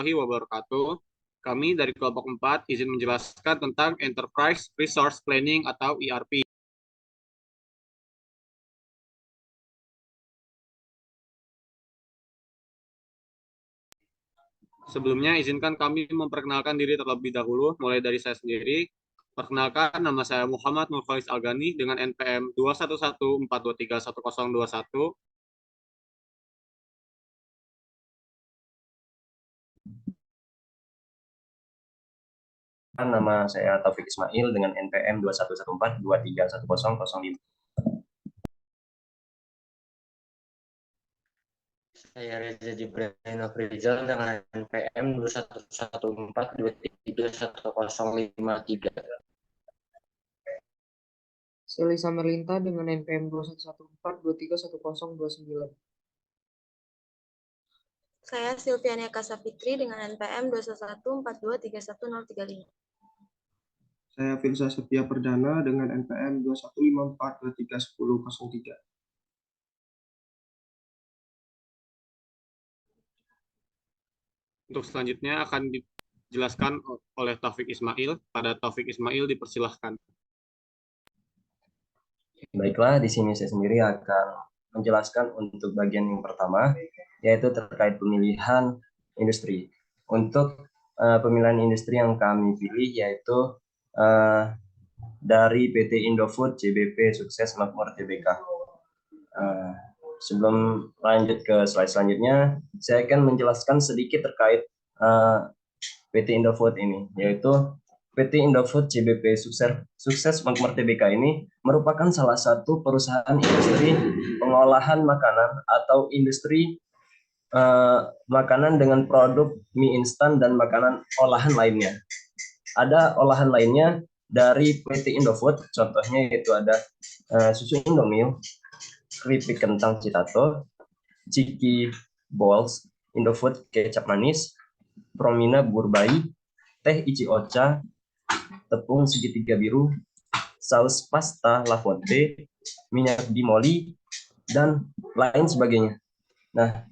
warahmatullahi wabarakatuh. Kami dari kelompok 4 izin menjelaskan tentang Enterprise Resource Planning atau ERP. Sebelumnya, izinkan kami memperkenalkan diri terlebih dahulu, mulai dari saya sendiri. Perkenalkan, nama saya Muhammad Nurfalis Algani dengan NPM 21142311021. Nama saya Taufik Ismail dengan NPM 2114231005. Saya Reza Jibril Nofrizal dengan NPM 2114231053. Selisa Merlinta dengan NPM 2114231029. Saya Silviania Kasafitri dengan NPM 21142311035. Saya Firsa Setia Perdana dengan NPM 2154231003. Untuk selanjutnya akan dijelaskan oleh Taufik Ismail. Pada Taufik Ismail dipersilahkan. Baiklah, di sini saya sendiri akan menjelaskan untuk bagian yang pertama, yaitu terkait pemilihan industri. Untuk pemilihan industri yang kami pilih yaitu dari PT Indofood CBP Sukses Makmur Tbk. Sebelum lanjut ke slide selanjutnya, saya akan menjelaskan sedikit terkait PT Indofood ini, yaitu PT Indofood CBP Sukses Makmur Tbk ini merupakan salah satu perusahaan industri pengolahan makanan atau industri makanan dengan produk mie instan dan makanan olahan lainnya. Ada olahan lainnya dari PT Indofood, contohnya yaitu ada susu Indomil, keripik kentang Citato, Ciki Balls, Indofood kecap manis, Promina bubur bayi, teh Ichi Ocha, tepung segitiga biru, saus pasta La Fonte, minyak dimoli, dan lain sebagainya. Nah,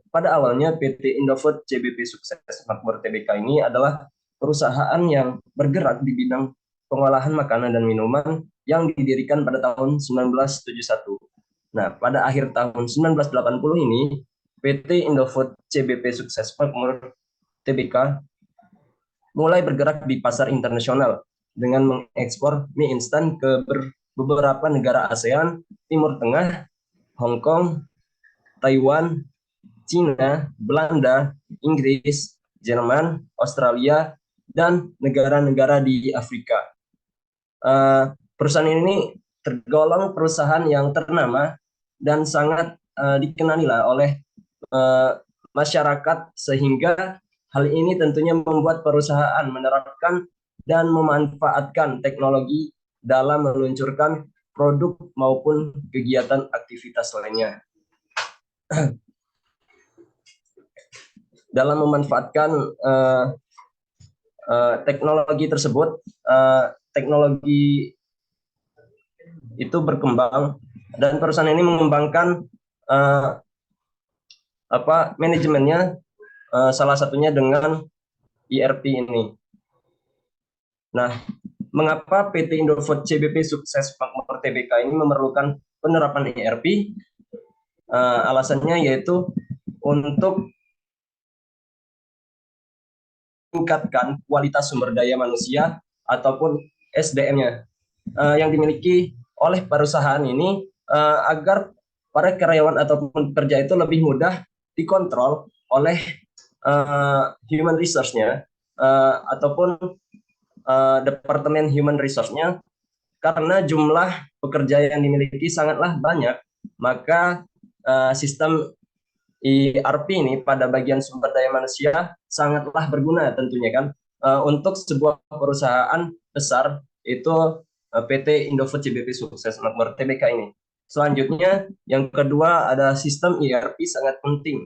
pada awalnya PT Indofood CBP Sukses Makmur Tbk ini adalah perusahaan yang bergerak di bidang pengolahan makanan dan minuman yang didirikan pada tahun 1971. Nah, pada akhir tahun 1980 ini, PT Indofood CBP Sukses Makmur Tbk mulai bergerak di pasar internasional dengan mengekspor mie instan ke beberapa negara ASEAN, Timur Tengah, Hong Kong, Taiwan, Cina, Belanda, Inggris, Jerman, Australia, dan negara-negara di Afrika. Perusahaan ini tergolong perusahaan yang ternama dan sangat dikenali oleh masyarakat, sehingga hal ini tentunya membuat perusahaan menerapkan dan memanfaatkan teknologi dalam meluncurkan produk maupun kegiatan aktivitas lainnya. Dalam memanfaatkan teknologi tersebut, teknologi itu berkembang dan perusahaan ini mengembangkan manajemennya, salah satunya dengan ERP ini. Nah, mengapa PT Indofood CBP Sukses Makmur Tbk ini memerlukan penerapan ERP? Alasannya yaitu untuk meningkatkan kualitas sumber daya manusia ataupun SDM-nya yang dimiliki oleh perusahaan ini, agar para karyawan ataupun pekerja itu lebih mudah dikontrol oleh human resource-nya ataupun departemen human resource-nya. Karena jumlah pekerja yang dimiliki sangatlah banyak, maka sistem ERP ini pada bagian sumber daya manusia sangatlah berguna tentunya kan, untuk sebuah perusahaan besar itu PT Indofood CBP Sukses Makmur Tbk ini. Selanjutnya, yang kedua ada sistem ERP sangat penting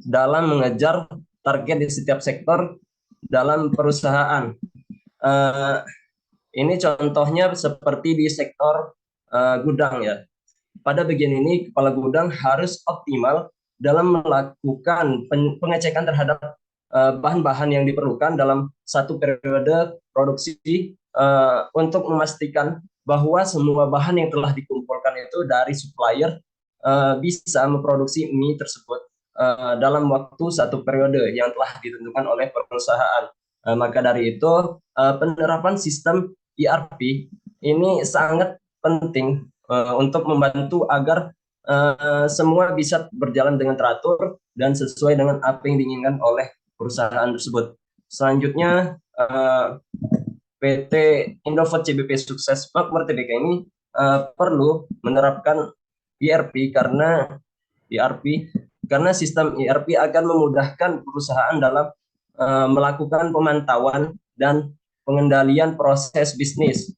dalam mengejar target di setiap sektor dalam perusahaan. Ini contohnya seperti di sektor gudang ya. Pada bagian ini, kepala gudang harus optimal dalam melakukan pengecekan terhadap bahan-bahan yang diperlukan dalam satu periode produksi untuk memastikan bahwa semua bahan yang telah dikumpulkan itu dari supplier bisa memproduksi mie tersebut dalam waktu satu periode yang telah ditentukan oleh perusahaan. Maka dari itu penerapan sistem ERP ini sangat penting untuk membantu agar semua bisa berjalan dengan teratur dan sesuai dengan apa yang diinginkan oleh perusahaan tersebut. Selanjutnya PT Indofood CBP Sukses Makmur Tbk ini perlu menerapkan ERP karena sistem ERP akan memudahkan perusahaan dalam melakukan pemantauan dan pengendalian proses bisnis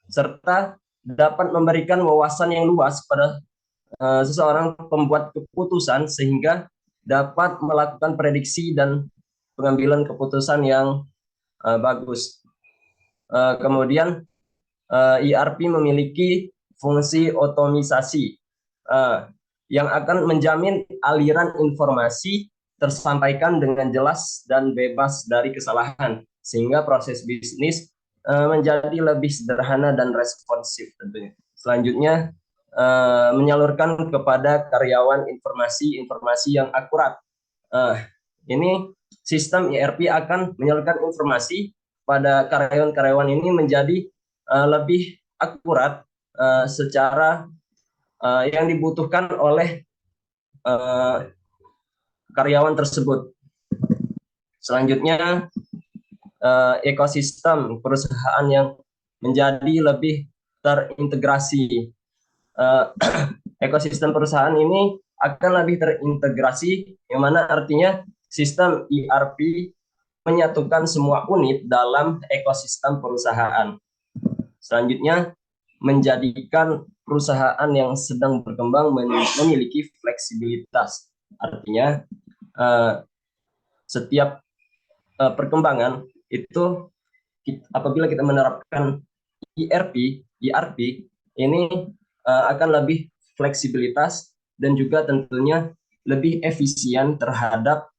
serta dapat memberikan wawasan yang luas pada seseorang pembuat keputusan sehingga dapat melakukan prediksi dan pengambilan keputusan yang bagus. Kemudian ERP memiliki fungsi otomisasi yang akan menjamin aliran informasi tersampaikan dengan jelas dan bebas dari kesalahan sehingga proses bisnis menjadi lebih sederhana dan responsif tentunya. Selanjutnya menyalurkan kepada karyawan informasi yang akurat. Ini sistem ERP akan menyalurkan informasi pada karyawan-karyawan ini menjadi lebih akurat secara yang dibutuhkan oleh karyawan tersebut. Selanjutnya ekosistem perusahaan yang menjadi lebih terintegrasi. Ekosistem perusahaan ini akan lebih terintegrasi, yang mana artinya sistem ERP menyatukan semua unit dalam ekosistem perusahaan. Selanjutnya, menjadikan perusahaan yang sedang berkembang memiliki fleksibilitas. Artinya, setiap perkembangan itu apabila kita menerapkan ERP ini akan lebih fleksibilitas dan juga tentunya lebih efisien terhadap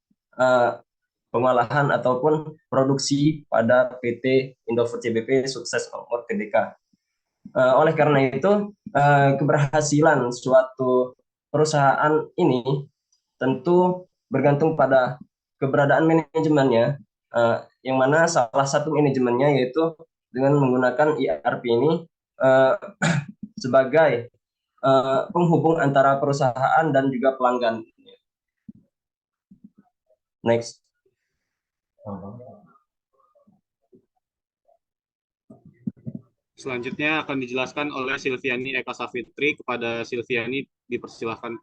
pengolahan ataupun produksi pada PT Indofood CBP Sukses Makmur Tbk. Oleh karena itu, keberhasilan suatu perusahaan ini tentu bergantung pada keberadaan manajemennya, yang mana salah satu manajemennya yaitu dengan menggunakan ERP ini sebagai penghubung antara perusahaan dan juga pelanggan. Next. Selanjutnya akan dijelaskan oleh Silviani Eka Safitri. Kepada Silviani dipersilahkan.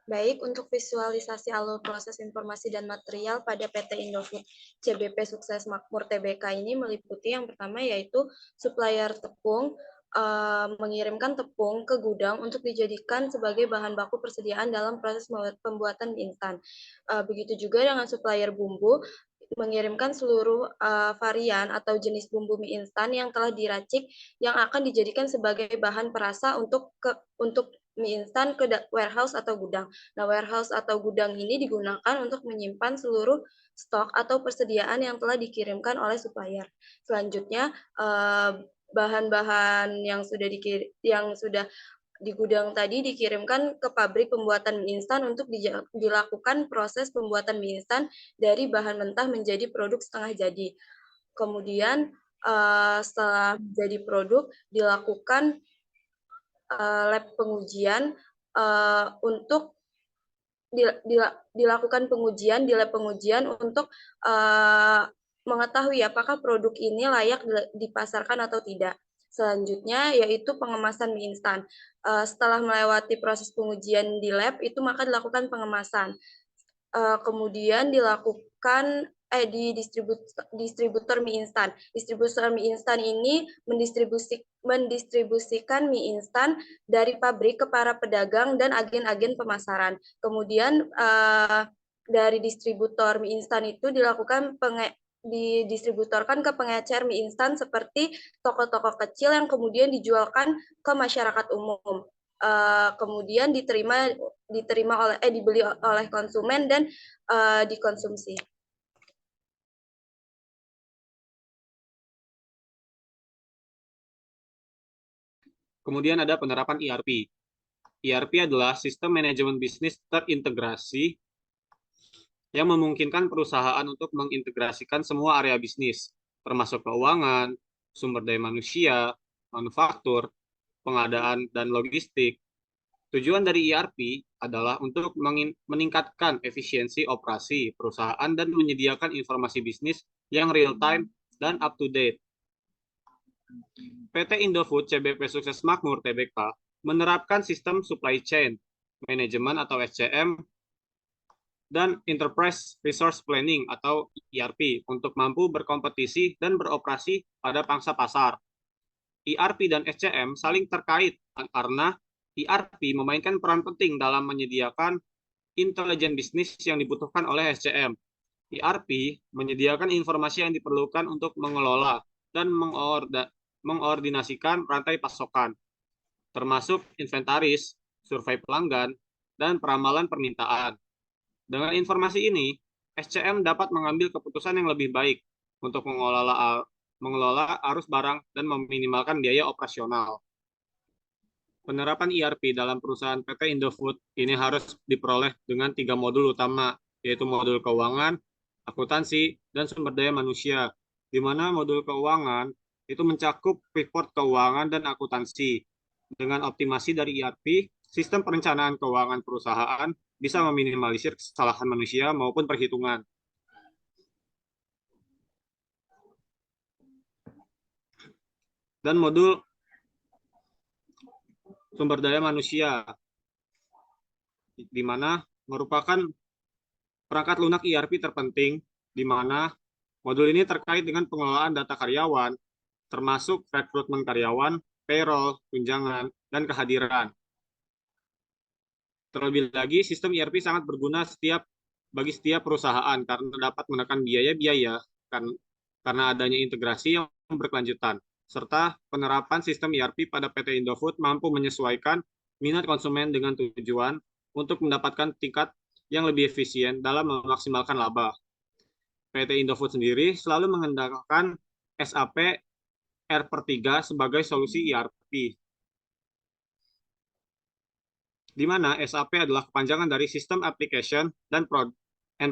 Baik, untuk visualisasi alur proses informasi dan material pada PT Indofood CBP Sukses Makmur Tbk ini meliputi yang pertama yaitu supplier tepung mengirimkan tepung ke gudang untuk dijadikan sebagai bahan baku persediaan dalam proses pembuatan mie instan. Begitu juga dengan supplier bumbu mengirimkan seluruh varian atau jenis bumbu mie instan yang telah diracik yang akan dijadikan sebagai bahan perasa untuk mie instan ke warehouse atau gudang. Nah, warehouse atau gudang ini digunakan untuk menyimpan seluruh stok atau persediaan yang telah dikirimkan oleh supplier. Selanjutnya, bahan-bahan yang sudah di gudang tadi dikirimkan ke pabrik pembuatan mie instan untuk dilakukan proses pembuatan mie instan dari bahan mentah menjadi produk setengah jadi. Kemudian setelah jadi produk dilakukan lab pengujian untuk dilakukan pengujian di lab pengujian untuk mengetahui apakah produk ini layak dipasarkan atau tidak. Selanjutnya yaitu pengemasan mie instan. Setelah melewati proses pengujian di lab itu maka dilakukan pengemasan. Kemudian dilakukan di distributor mie instan. Distributor mie instan ini mendistribusikan mie instan dari pabrik ke para pedagang dan agen-agen pemasaran. Kemudian dari distributor mie instan itu dilakukan didistributorkan ke pengecer mie instan seperti toko-toko kecil yang kemudian dijualkan ke masyarakat umum. Kemudian dibeli oleh konsumen dan dikonsumsi. Kemudian ada penerapan ERP. ERP adalah sistem manajemen bisnis terintegrasi yang memungkinkan perusahaan untuk mengintegrasikan semua area bisnis, termasuk keuangan, sumber daya manusia, manufaktur, pengadaan, dan logistik. Tujuan dari ERP adalah untuk meningkatkan efisiensi operasi perusahaan dan menyediakan informasi bisnis yang real-time dan up-to-date. PT Indofood CBP Sukses Makmur Tbk menerapkan sistem supply chain management atau SCM dan Enterprise Resource Planning atau ERP untuk mampu berkompetisi dan beroperasi pada pangsa pasar. ERP dan SCM saling terkait karena ERP memainkan peran penting dalam menyediakan intelijen bisnis yang dibutuhkan oleh SCM. ERP menyediakan informasi yang diperlukan untuk mengelola dan mengordinasikan rantai pasokan, termasuk inventaris, survei pelanggan, dan peramalan permintaan. Dengan informasi ini, SCM dapat mengambil keputusan yang lebih baik untuk mengelola arus barang dan meminimalkan biaya operasional. Penerapan ERP dalam perusahaan PT Indofood ini harus diperoleh dengan 3 modul utama, yaitu modul keuangan, akuntansi, dan sumber daya manusia, di mana modul keuangan itu mencakup report keuangan dan akuntansi. Dengan optimasi dari ERP, sistem perencanaan keuangan perusahaan bisa meminimalisir kesalahan manusia maupun perhitungan. Dan modul sumber daya manusia, di mana merupakan perangkat lunak ERP terpenting, di mana modul ini terkait dengan pengelolaan data karyawan, termasuk rekrutmen karyawan, payroll, tunjangan, dan kehadiran. Terlebih lagi, sistem ERP sangat berguna bagi setiap perusahaan karena dapat menekan biaya-biaya karena adanya integrasi yang berkelanjutan, serta penerapan sistem ERP pada PT Indofood mampu menyesuaikan minat konsumen dengan tujuan untuk mendapatkan tingkat yang lebih efisien dalam memaksimalkan laba. PT Indofood sendiri selalu mengandalkan SAP R/3 sebagai solusi ERP, di mana SAP adalah kepanjangan dari System Application dan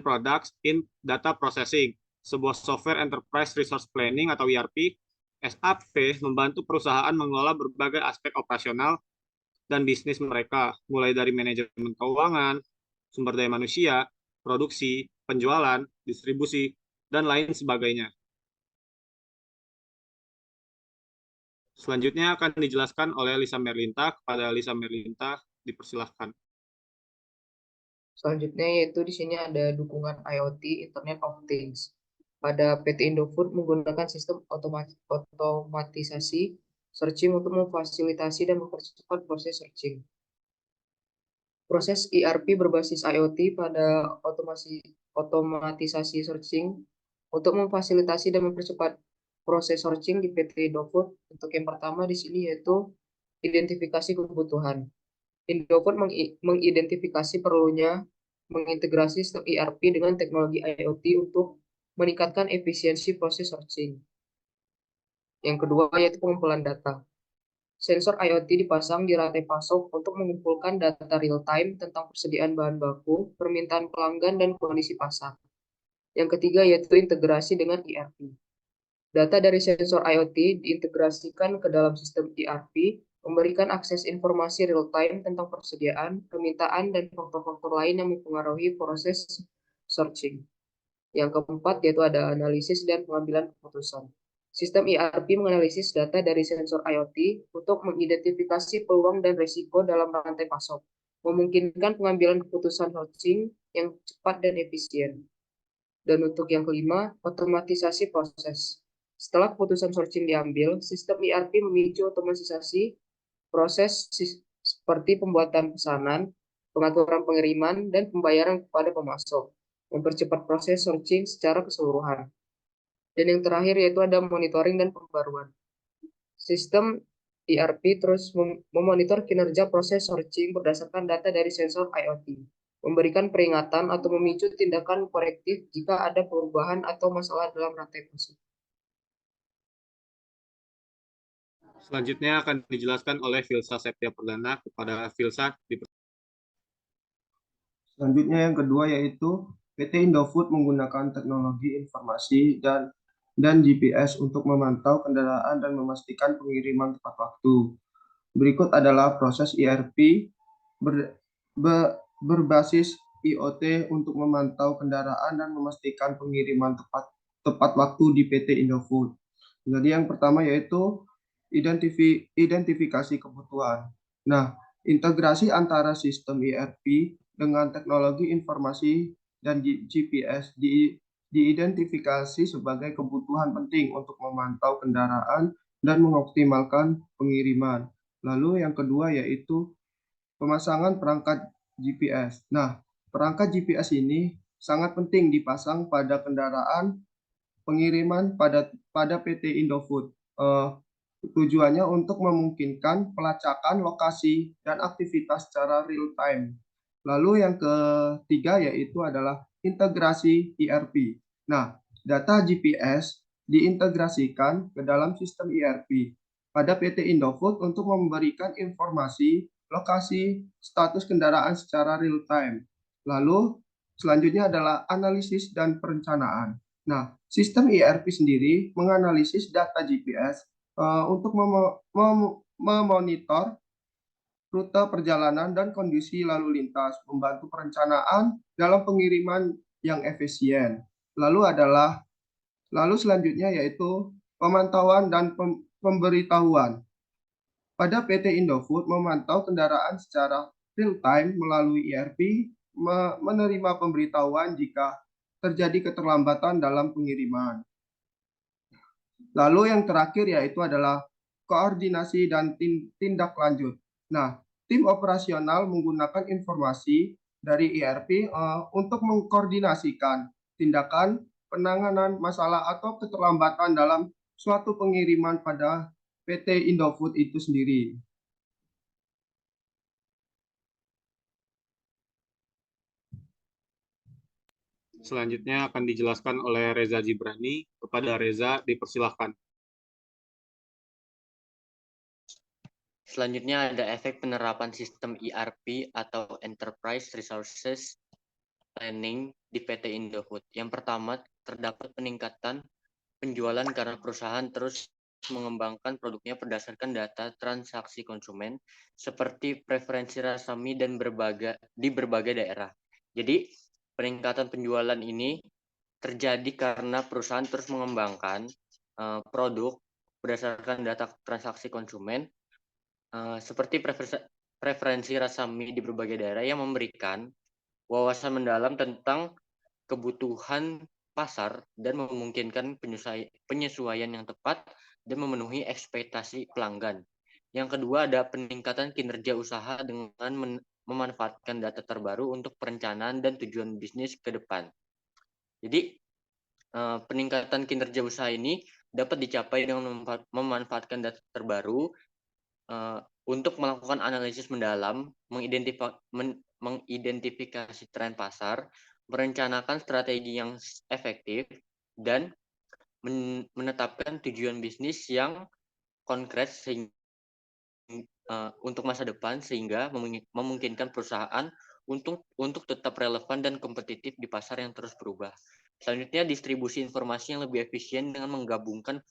Products in Data Processing, sebuah software enterprise resource planning atau ERP. SAP membantu perusahaan mengelola berbagai aspek operasional dan bisnis mereka, mulai dari manajemen keuangan, sumber daya manusia, produksi, penjualan, distribusi, dan lain sebagainya. Selanjutnya akan dijelaskan oleh Lisa Merlinta. Kepada Lisa Merlinta, dipersilahkan. Selanjutnya yaitu di sini ada dukungan IoT, Internet of Things. Pada PT Indofood menggunakan sistem otomatisasi searching untuk memfasilitasi dan mempercepat proses searching. Proses ERP berbasis IoT pada otomatisasi searching untuk memfasilitasi dan mempercepat proses searching di PT Indofood. Untuk yang pertama di sini yaitu identifikasi kebutuhan. Indofood mengidentifikasi perlunya mengintegrasi sistem ERP dengan teknologi IoT untuk meningkatkan efisiensi proses searching. Yang kedua yaitu pengumpulan data. Sensor IoT dipasang di rantai pasok untuk mengumpulkan data real-time tentang persediaan bahan baku, permintaan pelanggan, dan kondisi pasar. Yang ketiga yaitu integrasi dengan ERP. Data dari sensor IoT diintegrasikan ke dalam sistem ERP, memberikan akses informasi real-time tentang persediaan, permintaan, dan faktor-faktor lain yang mempengaruhi proses searching. Yang keempat yaitu ada analisis dan pengambilan keputusan. Sistem ERP menganalisis data dari sensor IoT untuk mengidentifikasi peluang dan risiko dalam rantai pasok, memungkinkan pengambilan keputusan searching yang cepat dan efisien. Dan untuk yang kelima, otomatisasi proses. Setelah keputusan searching diambil, sistem ERP memicu otomatisasi proses seperti pembuatan pesanan, pengaturan pengiriman, dan pembayaran kepada pemasok, mempercepat proses searching secara keseluruhan. Dan yang terakhir yaitu ada monitoring dan pembaruan. Sistem ERP terus memonitor kinerja proses searching berdasarkan data dari sensor IoT, memberikan peringatan atau memicu tindakan korektif jika ada perubahan atau masalah dalam rantai proses. Selanjutnya akan dijelaskan oleh Filsa Septia Perdana kepada Filsa. Selanjutnya yang kedua yaitu PT Indofood menggunakan teknologi informasi dan GPS untuk memantau kendaraan dan memastikan pengiriman tepat waktu. Berikut adalah proses ERP berbasis IoT untuk memantau kendaraan dan memastikan pengiriman tepat waktu di PT Indofood. Jadi yang pertama yaitu identifikasi kebutuhan. Nah, integrasi antara sistem ERP dengan teknologi informasi dan GPS diidentifikasi sebagai kebutuhan penting untuk memantau kendaraan dan mengoptimalkan pengiriman. Lalu yang kedua yaitu pemasangan perangkat GPS. Nah, perangkat GPS ini sangat penting dipasang pada kendaraan pengiriman pada PT Indofood. Tujuannya untuk memungkinkan pelacakan lokasi dan aktivitas secara real time. Lalu yang ketiga yaitu adalah integrasi ERP. Nah, data GPS diintegrasikan ke dalam sistem ERP pada PT Indofood untuk memberikan informasi lokasi status kendaraan secara real time. Lalu selanjutnya adalah analisis dan perencanaan. Nah, sistem ERP sendiri menganalisis data GPS untuk memonitor rute perjalanan dan kondisi lalu lintas, membantu perencanaan dalam pengiriman yang efisien. Lalu selanjutnya yaitu pemantauan dan pemberitahuan. Pada PT Indofood memantau kendaraan secara real time melalui ERP, menerima pemberitahuan jika terjadi keterlambatan dalam pengiriman. Lalu yang terakhir yaitu adalah koordinasi dan tindak lanjut. Nah, tim operasional menggunakan informasi dari ERP untuk mengkoordinasikan tindakan penanganan masalah atau keterlambatan dalam suatu pengiriman pada PT Indofood itu sendiri. Selanjutnya akan dijelaskan oleh Reza Jibrani. Kepada Reza, dipersilahkan. Selanjutnya ada efek penerapan sistem ERP atau Enterprise Resources Planning di PT Indofood. Yang pertama, terdapat peningkatan penjualan karena perusahaan terus mengembangkan produknya berdasarkan data transaksi konsumen seperti preferensi rasa mie dan di berbagai daerah. Jadi, peningkatan penjualan ini terjadi karena perusahaan terus mengembangkan produk berdasarkan data transaksi konsumen seperti preferensi rasa mie di berbagai daerah yang memberikan wawasan mendalam tentang kebutuhan pasar dan memungkinkan penyesuaian yang tepat dan memenuhi ekspektasi pelanggan. Yang kedua ada peningkatan kinerja usaha dengan memanfaatkan data terbaru untuk perencanaan dan tujuan bisnis ke depan. Jadi peningkatan kinerja usaha ini dapat dicapai dengan memanfaatkan data terbaru untuk melakukan analisis mendalam, mengidentifikasi tren pasar, merencanakan strategi yang efektif, dan menetapkan tujuan bisnis yang konkret untuk masa depan sehingga memungkinkan perusahaan untuk tetap relevan dan kompetitif di pasar yang terus berubah. Selanjutnya, distribusi informasi yang lebih efisien dengan menggabungkan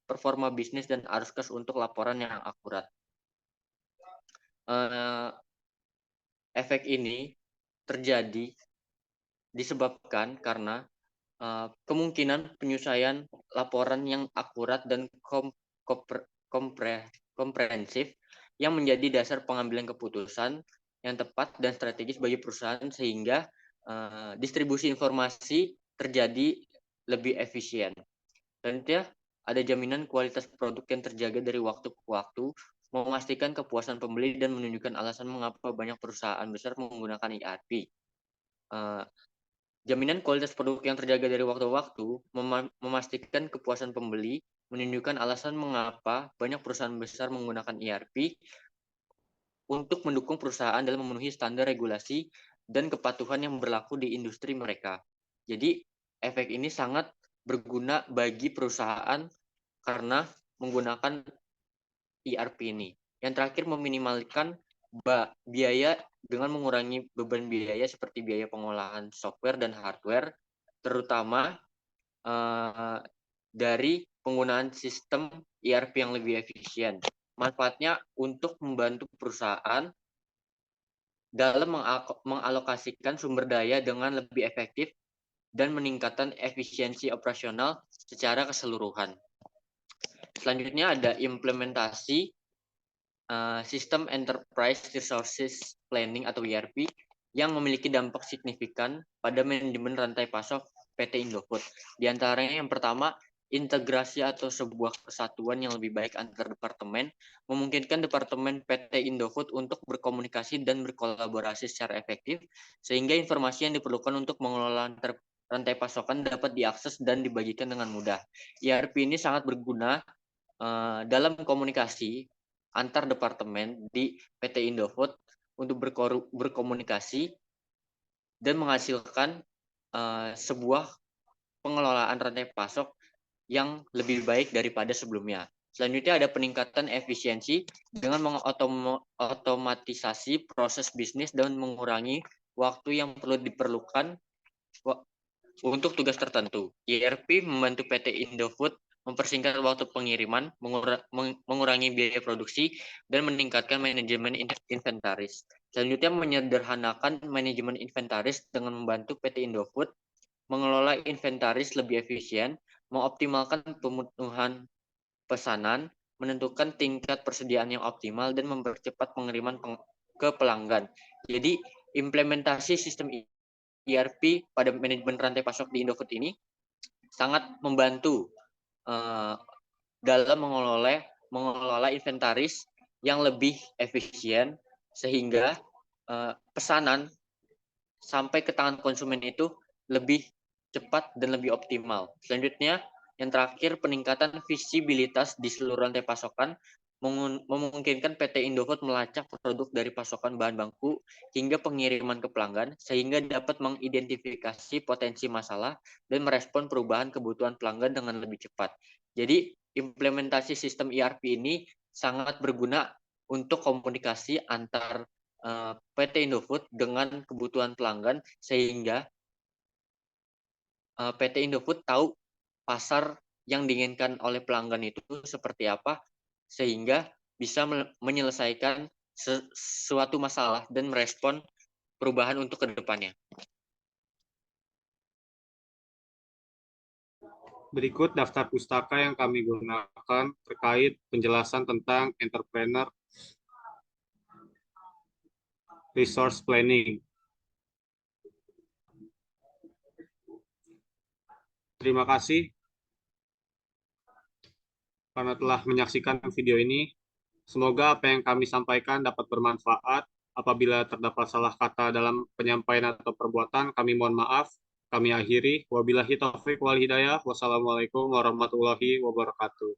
performa bisnis dan arus kas untuk laporan yang akurat. Efek ini terjadi disebabkan karena kemungkinan penyelesaian laporan yang akurat dan komprehensif yang menjadi dasar pengambilan keputusan yang tepat dan strategis bagi perusahaan sehingga distribusi informasi terjadi lebih efisien. Selanjutnya, ada jaminan kualitas produk yang terjaga dari waktu ke waktu, memastikan kepuasan pembeli dan menunjukkan alasan mengapa banyak perusahaan besar menggunakan ERP. Jaminan kualitas produk yang terjaga dari waktu ke waktu, memastikan kepuasan pembeli, menunjukkan alasan mengapa banyak perusahaan besar menggunakan ERP untuk mendukung perusahaan dalam memenuhi standar regulasi dan kepatuhan yang berlaku di industri mereka. Jadi, efek ini sangat berguna bagi perusahaan karena menggunakan ERP ini. Yang terakhir, meminimalkan biaya dengan mengurangi beban biaya seperti biaya pengolahan software dan hardware, terutama dari penggunaan sistem ERP yang lebih efisien. Manfaatnya untuk membantu perusahaan dalam mengalokasikan sumber daya dengan lebih efektif dan meningkatkan efisiensi operasional secara keseluruhan. Selanjutnya ada implementasi sistem Enterprise Resources Planning atau ERP yang memiliki dampak signifikan pada manajemen rantai pasok PT Indofood. Di antaranya yang pertama, integrasi atau sebuah kesatuan yang lebih baik antar departemen, memungkinkan departemen PT Indofood untuk berkomunikasi dan berkolaborasi secara efektif, sehingga informasi yang diperlukan untuk mengelola rantai pasokan dapat diakses dan dibagikan dengan mudah. ERP ini sangat berguna dalam komunikasi antar departemen di PT Indofood untuk berkomunikasi dan menghasilkan sebuah pengelolaan rantai pasok yang lebih baik daripada sebelumnya. Selanjutnya ada peningkatan efisiensi dengan mengotomatisasi proses bisnis dan mengurangi waktu yang perlu diperlukan untuk tugas tertentu. ERP membantu PT Indofood mempersingkat waktu pengiriman, mengurangi biaya produksi, dan meningkatkan manajemen inventaris. Selanjutnya menyederhanakan manajemen inventaris dengan membantu PT Indofood mengelola inventaris lebih efisien, mengoptimalkan pemenuhan pesanan, menentukan tingkat persediaan yang optimal, dan mempercepat pengiriman ke pelanggan. Jadi, implementasi sistem ERP pada manajemen rantai pasok di Indofood ini sangat membantu dalam mengelola inventaris yang lebih efisien, sehingga pesanan sampai ke tangan konsumen itu lebih cepat dan lebih optimal. Selanjutnya, yang terakhir, peningkatan visibilitas di seluruh rantai pasokan memungkinkan PT Indofood melacak produk dari pasokan bahan baku hingga pengiriman ke pelanggan, sehingga dapat mengidentifikasi potensi masalah dan merespon perubahan kebutuhan pelanggan dengan lebih cepat. Jadi, implementasi sistem ERP ini sangat berguna untuk komunikasi antar PT Indofood dengan kebutuhan pelanggan, sehingga PT Indofood tahu pasar yang diinginkan oleh pelanggan itu seperti apa, sehingga bisa menyelesaikan suatu masalah dan merespon perubahan untuk ke depannya. Berikut daftar pustaka yang kami gunakan terkait penjelasan tentang Entrepreneur Resource Planning. Terima kasih karena telah menyaksikan video ini. Semoga apa yang kami sampaikan dapat bermanfaat. Apabila terdapat salah kata dalam penyampaian atau perbuatan, kami mohon maaf. Kami akhiri. Wabillahi taufiq wal hidayah. Wassalamualaikum warahmatullahi wabarakatuh.